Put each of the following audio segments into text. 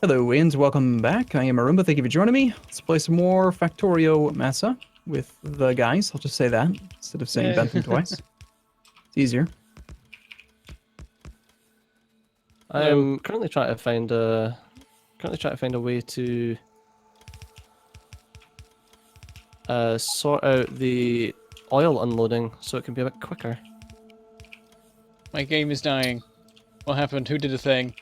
Hello, and welcome back. I am Arumba. Thank you for joining me. Let's play some more Factorio MASA with the guys. I'll just say that instead of saying Yeah. Bentham twice. It's easier. I'm currently trying to find a way to sort out the oil unloading so it can be a bit quicker. My game is dying. What happened? Who did a thing?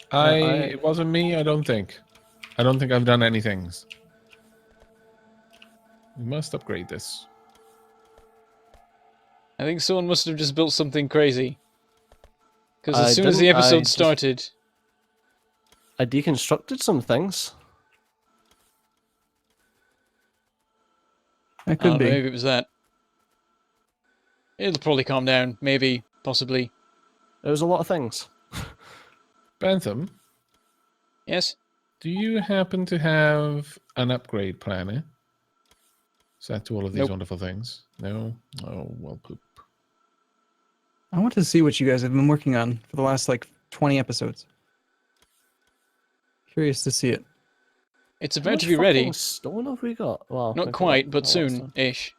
It wasn't me, I don't think. I don't think I've done any things. We must upgrade this. I think someone must have just built something crazy. Because as I soon as the didn't- I episode just- started... I deconstructed some things. That could be. Maybe it was that. It'll probably calm down. Maybe. Possibly. There was a lot of things. Bentham, Yes? do you happen to have an upgrade planner set to all of these Nope. wonderful things? No? Oh, well, poop. I want to see what you guys have been working on for the last, 20 episodes. Curious to see it. It's How about much to be ready. fucking stone have we got? Well, Not we've got quite, a but lot of stone. soon-ish.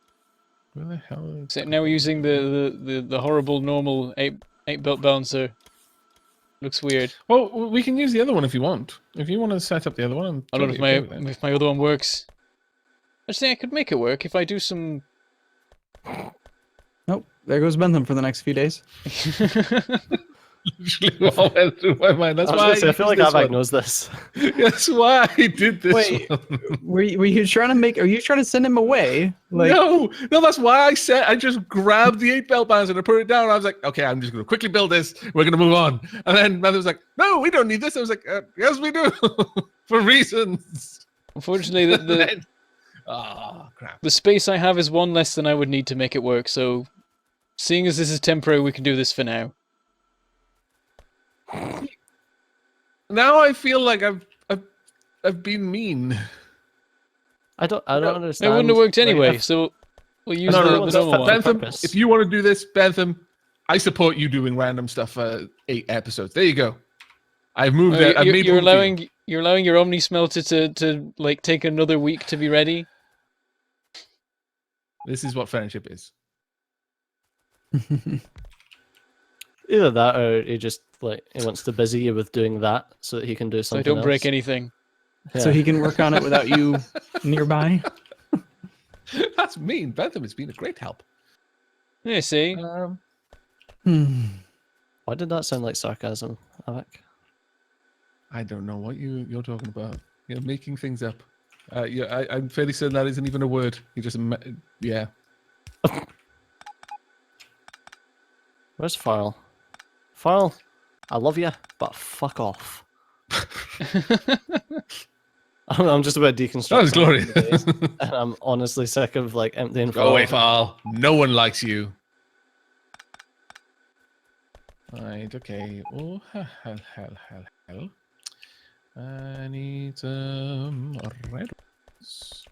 Where the hell is Except now we're using the horrible normal 8-belt balancer. Looks weird. Well, we can use the other one if you want. If you want to set up the other one, I'm I don't know totally okay with it. if my other one works. Actually, I could make it work if I do some... Oh, there goes Bentham for the next few days. Literally what went through my mind. That's I was why gonna say, I feel like used this Aavak one. knows this. That's why I did this Wait, one. were you trying to make? Are you trying to send him away? No, that's why I said I just grabbed the 8-belt bands and I put it down. I was like, okay, I'm just going to quickly build this. We're going to move on. And then Mother was like, no, we don't need this. I was like, yes, we do, for reasons. Unfortunately, the Crap. the space I have is one less than I would need to make it work, so... Seeing as this is temporary, we can do this for now. Now I feel like I've been mean. I don't understand. It wouldn't have worked like, anyway, if- so we'll use No, the no, normal one. Bentham, purpose. if you want to do this, Bentham, I support you doing random stuff for 8 episodes. There you go. I've moved Oh, it. I've made you're room for you. allowing your omni-smelter to take another week to be ready. This is what friendship is. Either that, or he just he wants to busy you with doing that so that he can do So I something. don't break else. anything. So he can work on it without you nearby. That's mean. Bentham has been a great help. Yeah, see? Why did that sound like sarcasm, Aavak? I don't know what you're talking about. You're making things up. I'm fairly certain that isn't even a word. You just, yeah. Where's Farrell? Farrell, I love you, but fuck off. I'm just about deconstructing. That was glorious. And I'm honestly sick of emptying. Go away, Farl. No one likes you. Right, okay. Oh, hell. I need red ones.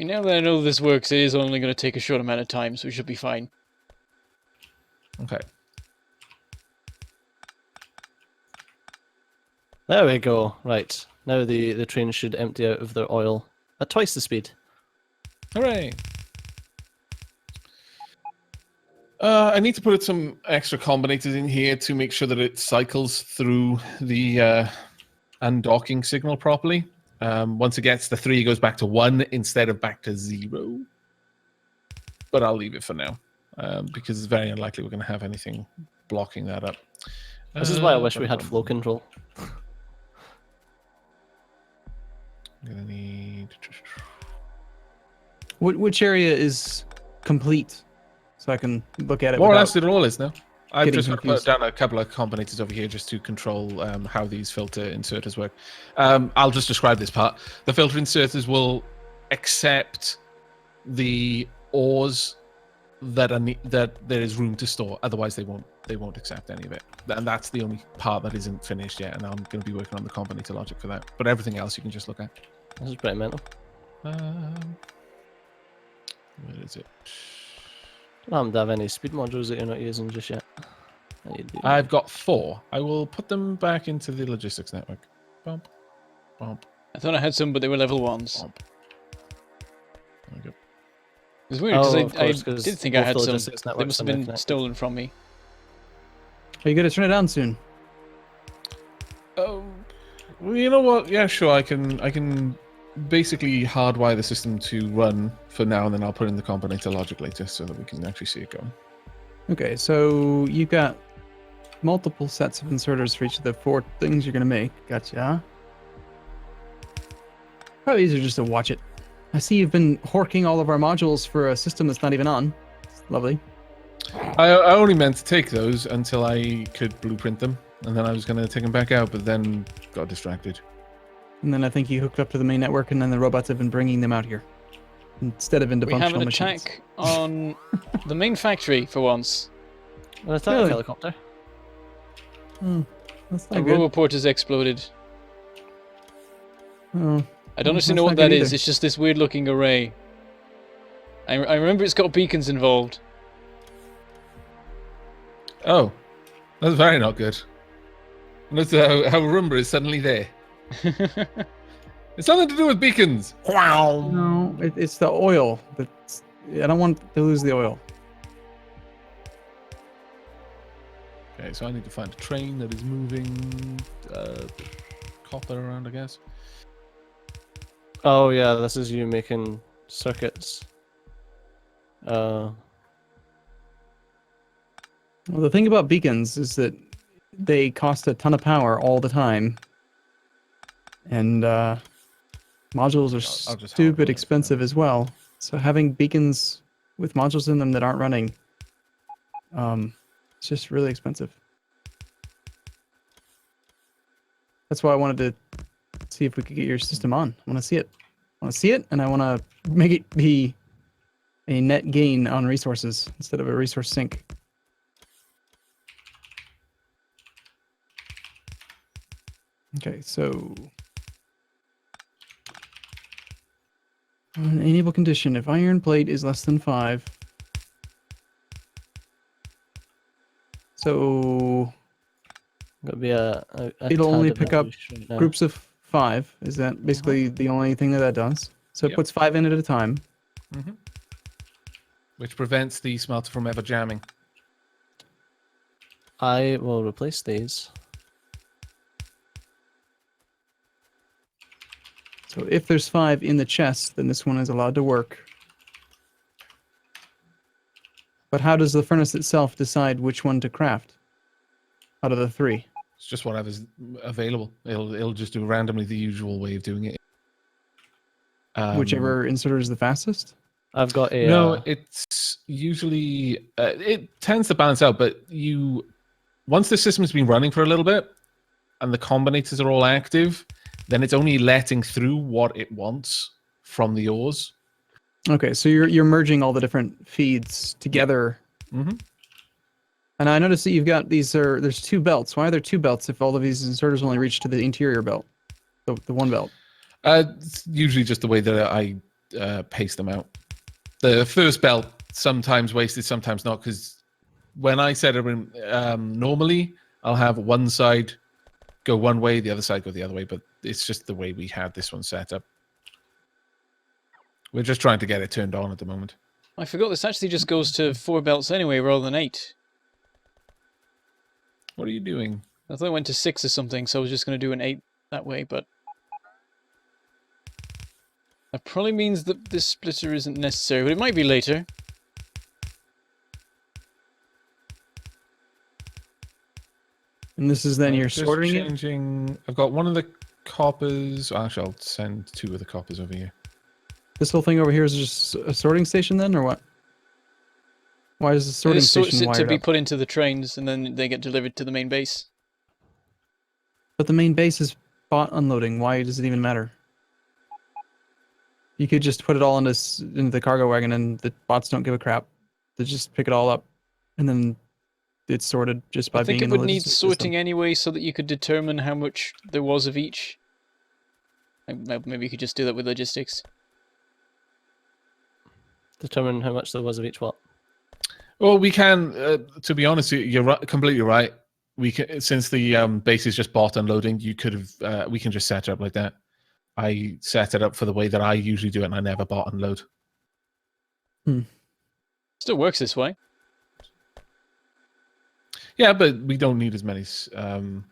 Now that I know this works, it is only going to take a short amount of time, so we should be fine. Okay. There we go. Right now the train should empty out of their oil at twice the speed. Hooray. I need to put some extra combinators in here to make sure that it cycles through the undocking signal properly. Once it gets to 3, it goes back to 1 instead of back to 0. But I'll leave it for now because it's very unlikely we're going to have anything blocking that up. This is why I wish we had flow control. I'm going to need... Which area is complete? So I can look at it. More or without- less it all is now. I've getting just put confused. down a couple of combinators over here just to control how these filter inserters work. I'll just describe this part. The filter inserters will accept the ores that there is room to store. Otherwise, they won't accept any of it. And that's the only part that isn't finished yet. And I'm going to be working on the combinator logic for that. But everything else you can just look at. This is pretty mental. is it? I don't have any speed modules that you're not using just yet. Oh, you do. I've got 4. I will put them back into the logistics network. Bump, bump, I thought I had some, but they were level 1s. bump. There we go. It's weird because of I course, 'cause did think I both had the some. logistics They networks must have are now been connected. stolen from me. Are you going to turn it down soon? Oh, well, you know what? Yeah, sure. I can basically hardwire the system to run for now, and then I'll put in the combinator logic later so that we can actually see it going. Okay, so you've got multiple sets of inserters for each of the 4 things you're going to make. Gotcha. Probably easier just to watch it. I see you've been horking all of our modules for a system that's not even on. It's lovely. I only meant to take those until I could blueprint them, and then I was going to take them back out, but then got distracted. And then I think you hooked up to the main network, and then the robots have been bringing them out here instead of into We have functional an machines. attack on the main factory for once. An attack Really? helicopter. Oh, that's A not good. roboport has exploded. Oh, I don't Well, actually that's know what not that good is. either. It's just this weird looking array. I remember it's got beacons involved. Oh, that's very not good. Notice how Arumba is suddenly there. It's nothing to do with beacons. no, it's the oil. I don't want to lose the oil. Okay, so I need to find a train that is moving copper around, I guess. Oh yeah, this is you making circuits. Well, the thing about beacons is that they cost a ton of power all the time, and modules are I'll just stupid hardwire it for expensive as well. So having beacons with modules in them that aren't running, it's just really expensive. That's why I wanted to see if we could get your system on. I want to see it. I want to see it, and I want to make it be a net gain on resources instead of a resource sink. Okay, so enable condition. If iron plate is less than 5. So Got to be a It'll tad only of pick up evolution right now. groups of 5. Is that basically the only thing that does? So it Yep. puts 5 in at a time. Mm-hmm. Which prevents the smelter from ever jamming. I will replace these. So if there's 5 in the chest, then this one is allowed to work. But how does the furnace itself decide which one to craft out of the 3? It's just whatever's available. It'll just do randomly the usual way of doing it. Whichever inserter is the fastest? I've got a. No, it's usually it tends to balance out, but once the system's been running for a little bit and the combinators are all active, then it's only letting through what it wants from the ores. Okay, so you're merging all the different feeds together. Mm-hmm. And I noticed that you've got there's 2 belts. Why are there 2 belts if all of these inserters only reach to the interior belt? The one belt. It's usually just the way that I pace them out. The first belt sometimes wasted, sometimes not, because when I set it normally, I'll have one side go one way, the other side go the other way, but it's just the way we had this one set up. We're just trying to get it turned on at the moment. I forgot this actually just goes to 4 belts anyway rather than 8. What are you doing? I thought it went to 6 or something, so I was just going to do an 8 that way, but that probably means that this splitter isn't necessary, but it might be later. And this is then you're Just sorting it? changing. I've got one of the coppers. Actually, I'll send 2 of the coppers over here. This whole thing over here is just a sorting station then, or what? Why is the sorting This sorts station it to wired be up? put into the trains, and then they get delivered to the main base. But the main base is bot unloading. Why does it even matter? You could just put it all into the cargo wagon, and the bots don't give a crap. They just pick it all up, and then it's sorted just by I think being it in would the need logistics sorting system. anyway, so that you could determine how much there was of each. Maybe you could just do that with logistics. determine how much there was of each what? Well, we can. To be honest, you're completely right. We can, since the base is just bot unloading, you could have. We can just set it up like that. I set it up for the way that I usually do it, and I never bot unload. Still works this way. Yeah, but we don't need as many stations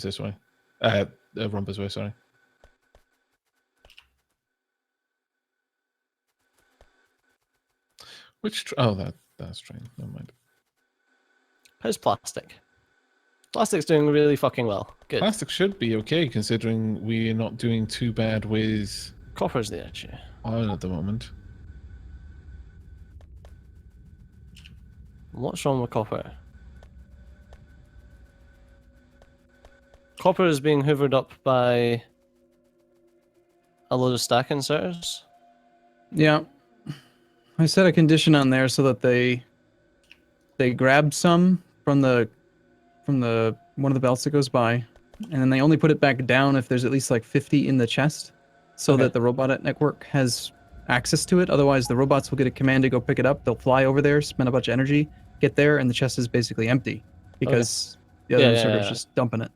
this way. Rumbas way, sorry. Which that's train. Never mind. How's plastic? Plastic's doing really fucking well. Good. Plastic should be okay considering we're not doing too bad with Copper's the issue. oil at the moment. What's wrong with copper? Copper is being hoovered up by a load of stack inserters. Yeah. I set a condition on there so that they grab some from the one of the belts that goes by, and then they only put it back down if there's at least like 50 in the chest, so that the robot network has access to it. Otherwise, the robots will get a command to go pick it up. They'll fly over there, spend a bunch of energy, get there, and the chest is basically empty because the other inserter is just dumping it.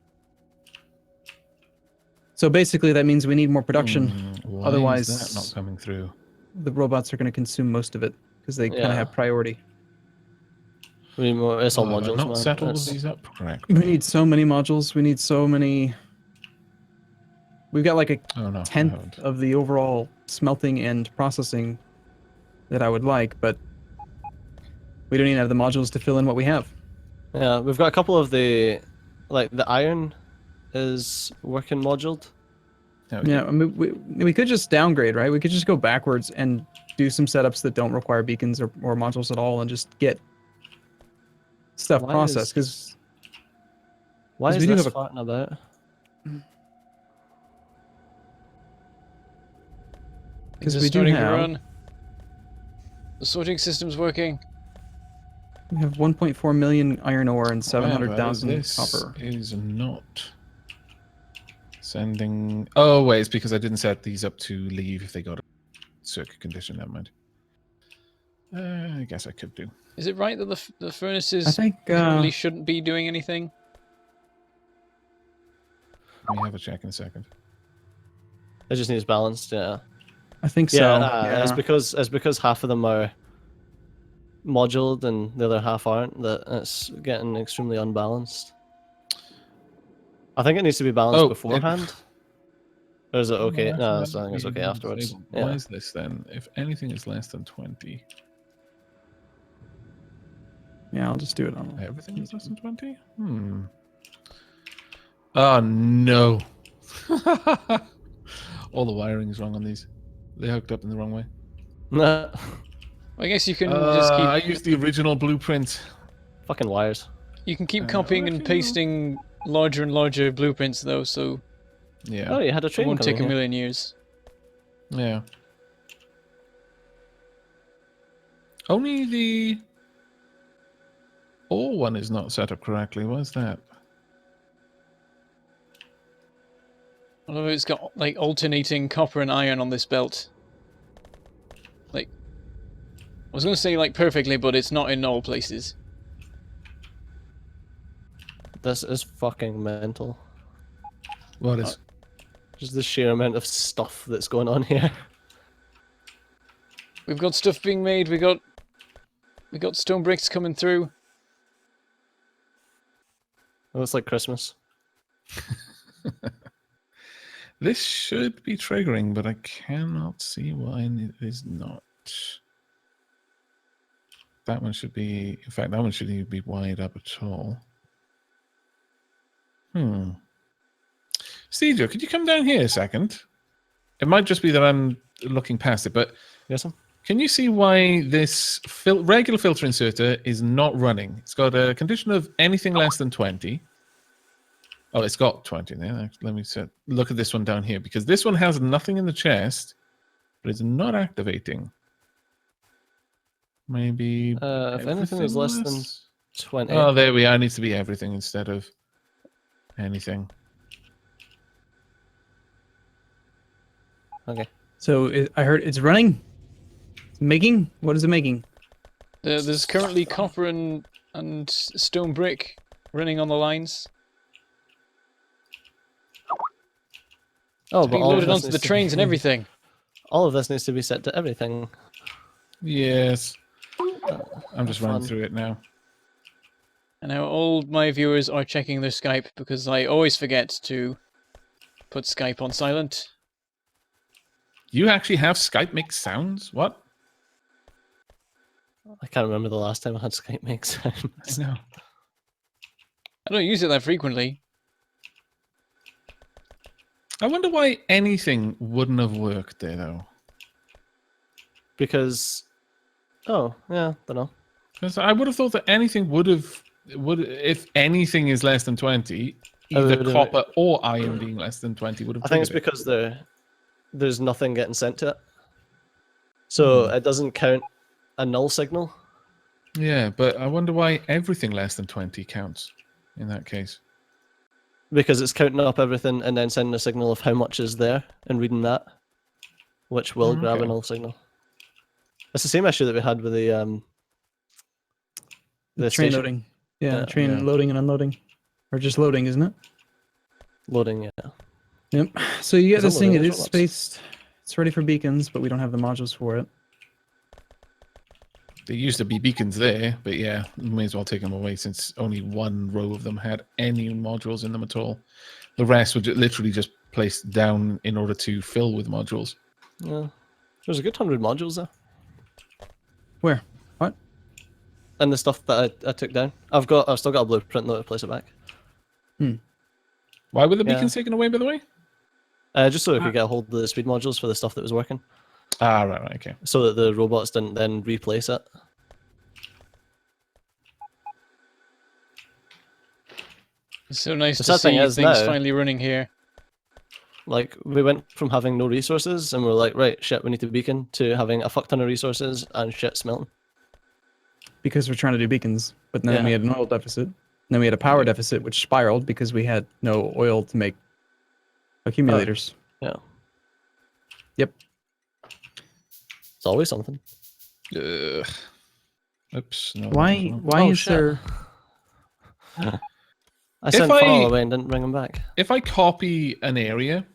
So basically, that means we need more production. Why Otherwise, is that not coming through? the robots are going to consume most of it because they kind of have priority. We need more. It's all Have I modules. not Man. set all of That's- these up correct. We need so many modules. We need so many. We've got like a Oh no, I tenth haven't. of the overall smelting and processing that I would like, but we don't even have the modules to fill in what we have. Yeah, we've got a couple of the iron is working moduled. There we Yeah, go. I mean, we could just downgrade, right? We could just go backwards and do some setups that don't require beacons or modules at all and just get stuff Why processed. Because Why 'Cause is we do this have farting about? Because Is it we do starting to have- run? The sorting system's working. we have 1.4 million iron ore and 700,000 However, this copper. is not sending. Oh wait, it's because I didn't set these up to leave if they got a circuit condition. Never mind. I guess I could do. Is it right that the I furnaces think probably shouldn't be doing anything? Let me have a check in a second. It just needs balanced. Yeah. I think so. Yeah, it's because half of them are moduled and the other half aren't, that it's getting extremely unbalanced. I think it needs to be balanced beforehand. Or is it okay? No, I think it's okay afterwards. Why Yeah. is this then? If anything is less than 20, Yeah, I'll just do it on. everything is less than 20? Oh no. All the wiring is wrong on these. They hooked up in the wrong way. Nah. I guess you can just I keep used the original blueprint. Fucking wires. copying and pasting larger and larger blueprints though, so Yeah. Oh, you had a it train won't take a coming here. million years. Yeah. Only the ore one is not set up correctly. What's that? Although it's got like alternating copper and iron on this belt. Like, I was going to say like perfectly, but it's not in all places. This is fucking mental. What is? Just the sheer amount of stuff that's going on here. We've got stuff being made. We got stone bricks coming through. Oh, it's like Christmas. This should be triggering, but I cannot see why it is not. That one should be. In fact, that one shouldn't even be wired up at all. Steejo, could you come down here a second? It might just be that I'm looking past it, but Yes, sir? can you see why this regular filter inserter is not running? It's got a condition of anything less than 20. Oh, it's got 20 there. Let me look at this one down here, because this one has nothing in the chest, but it's not activating. Maybe If anything is less than 20. Oh, there we are. It needs to be everything instead of anything. Okay. So I heard it's running. It's making. What is it making? There's currently copper and stone brick running on the lines. Oh, It's but being all of loaded this onto the needs to trains and be- everything. All of this needs to be set to everything. Yes. I'm just running Fun. through it now. And now all my viewers are checking their Skype because I always forget to put Skype on silent. You actually have Skype make sounds? What? I can't remember the last time I had Skype make I sounds. know. I don't use it that frequently. I wonder why anything wouldn't have worked there, though. Because, oh, yeah, don't know. Because I would have thought that anything if anything is less than 20, Oh, either would have- copper or iron being less than 20 would have I think it's triggered it. because there's nothing getting sent to it. So it doesn't count a null signal. Yeah, but I wonder why everything less than 20 counts in that case. Because it's counting up everything and then sending a signal of how much is there and reading that, which will grab a Okay. null signal. It's the same issue that we had with the Train station loading. Yeah, Yeah. train Yeah. loading and unloading, or just loading, isn't it? loading. Yeah, Yep. So you get Is this thing. unloading It as is well, spaced. It's ready for beacons, but we don't have the modules for it. There used to be beacons there, but yeah, we may as well take them away since only one row of them had any modules in them at all. The rest were literally just placed down in order to fill with modules. yeah. There's a good 100 modules there, Where? What? and the stuff that I took down. I've still got a blueprint though to place it back. Why were the Yeah. beacons taken away, by the way? Just so I could get a hold of the speed modules for the stuff that was working, Ah, right, okay. so that the robots didn't then replace it. It's so nice The to sad thing see is things now- finally running here. Like, we went from having no resources and we're like, right, shit, we need to beacon, to having a fuck ton of resources and shit smelting. Because we're trying to do beacons, but then Yeah. we had an oil deficit. Then we had a power deficit, which spiraled because we had no oil to make accumulators. Yeah. Yep. It's always something. Ugh. Oops. No, Why? no. Why Oh, is shit. there? I sent I- Fall away and didn't bring them back. If I copy an area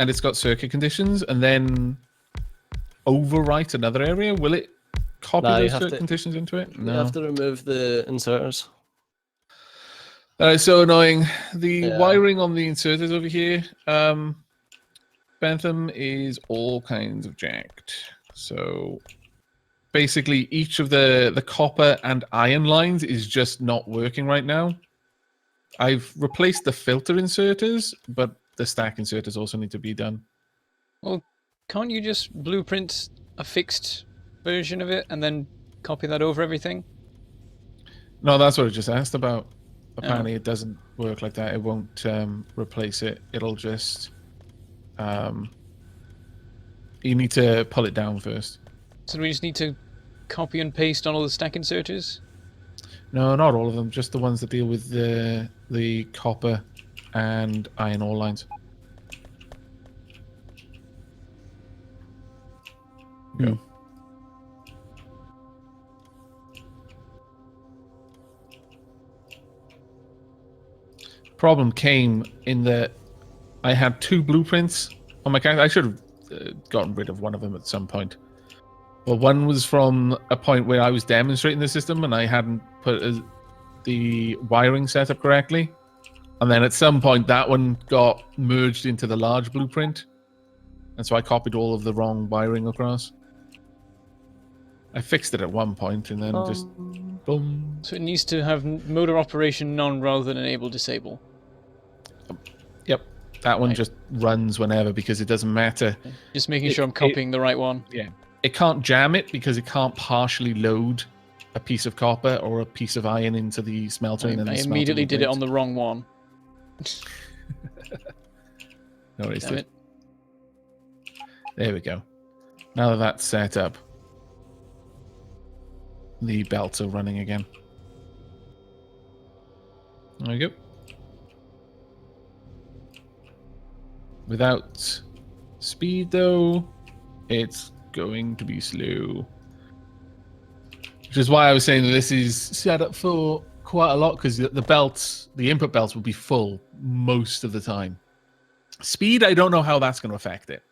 and it's got circuit conditions and then overwrite another area, will it copy No, you those have circuit to- conditions into it? You have to remove the inserters. So annoying. The Yeah. wiring on the inserters over here, Bentham, is all kinds of jacked. So basically, each of the copper and iron lines is just not working right now. I've replaced the filter inserters, but the stack inserters also need to be done. Well, can't you just blueprint a fixed version of it and then copy that over everything? No, that's what I just asked about. Apparently, it doesn't work like that. It won't replace it. It'll just you need to pull it down first. So we just need to copy and paste on all the stack inserters? No, not all of them. Just the ones that deal with the copper and iron ore lines. Go. Problem came in that I had two blueprints on my character. I should have gotten rid of one of them at some point. But one was from a point where I was demonstrating the system and I hadn't put the wiring set up correctly. And then at some point that one got merged into the large blueprint. And so I copied all of the wrong wiring across. I fixed it at one point and then just boom. So it needs to have motor operation none rather than enable disable. Yep. That one Right. just runs whenever because it doesn't matter. Just making sure I'm copying the right one. Yeah. It can't jam it because it can't partially load a piece of copper or a piece of iron into the smelter. And then I the smelter immediately will did it break. on the wrong one. No, it's Damn it. There we go. Now that that's set up, the belts are running again. There we go. Without speed, though, it's going to be slow. Which is why I was saying that this is set up for quite a lot, because the belts, the input belts will be full most of the time. Speed, I don't know how that's going to affect it.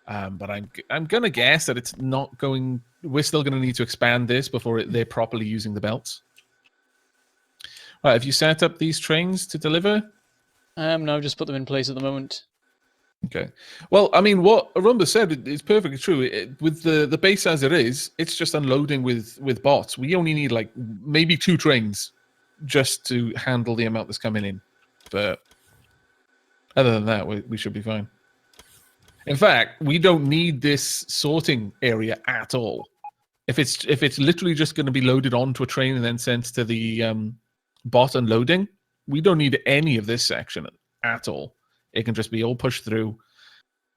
But I'm going to guess that it's not going... We're still going to need to expand this before they're properly using the belts. Right, have you set up these trains to deliver? No, just put them in place at the moment. Okay. Well, I mean, what Arumba said is perfectly true. With the base as it is, it's just unloading with bots. We only need like maybe 2 trains just to handle the amount that's coming in. But other than that, we should be fine. In fact, we don't need this sorting area at all. If it's literally just going to be loaded onto a train and then sent to the bot unloading, we don't need any of this section at all. It can just be all pushed through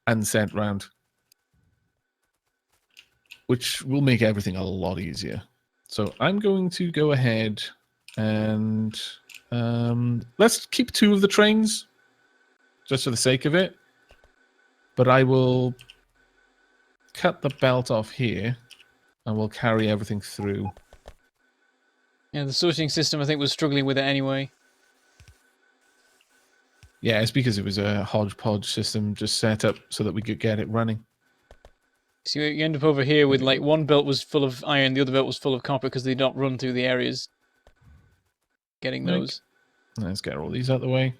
and sent round, which will make everything a lot easier. So I'm going to go ahead and let's keep 2 of the trains just for the sake of it. But I will cut the belt off here and we'll carry everything through. Yeah, the sorting system I think was struggling with it anyway. Yeah, it's because it was a hodgepodge system just set up so that we could get it running. So you end up over here with like one belt was full of iron, the other belt was full of copper because they don't run through the areas. Getting those. Let's get all these out of the way.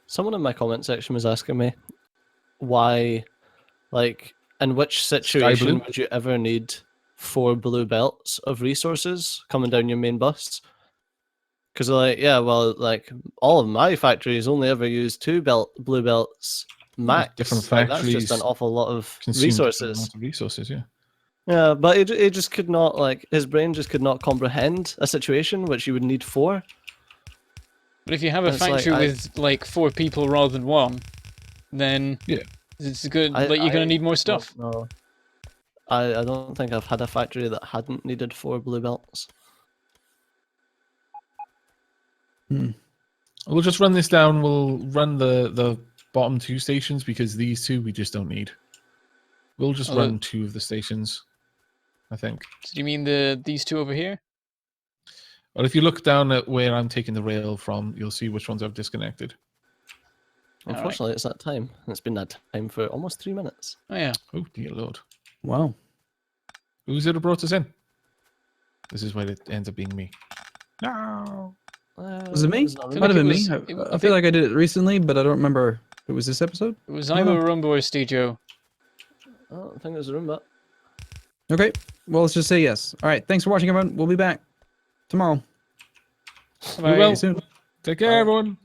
Someone in my comment section was asking me why, like, in which situation would you ever need 4 blue belts of resources coming down your main bus? Because like, yeah, well, like all of my factories only ever use 2 blue belts max. Different Like, factories. that's just an awful lot of resources. resources. Yeah. Yeah, but it just could not, like, his brain just could not comprehend a situation which you would need 4. But if you have a It's factory like, with like 4 people rather than 1, then yeah, it's good. Like you're gonna need more stuff. No, I don't think I've had a factory that hadn't needed 4 blue belts. We'll just run this down. We'll run the bottom 2 stations because these 2 we just don't need. We'll just run 2 of the stations, I think. So do you mean these 2 over here? Well, if you look down at where I'm taking the rail from, you'll see which ones I've disconnected. Unfortunately, it's that time. It's been that time for almost 3 minutes. Oh yeah. Oh dear Lord. Wow. Who's it who brought us in? This is where it ends up being me. No. Was it me? It's not It might have been me. was- I feel like I did it recently, but I don't remember if it was this episode. It was either Arumba or Steejo. Oh, I think it was Arumba. Okay. Well, let's just say yes. All right. Thanks for watching, everyone. We'll be back tomorrow. Bye. We will. See you soon. Take care, everyone.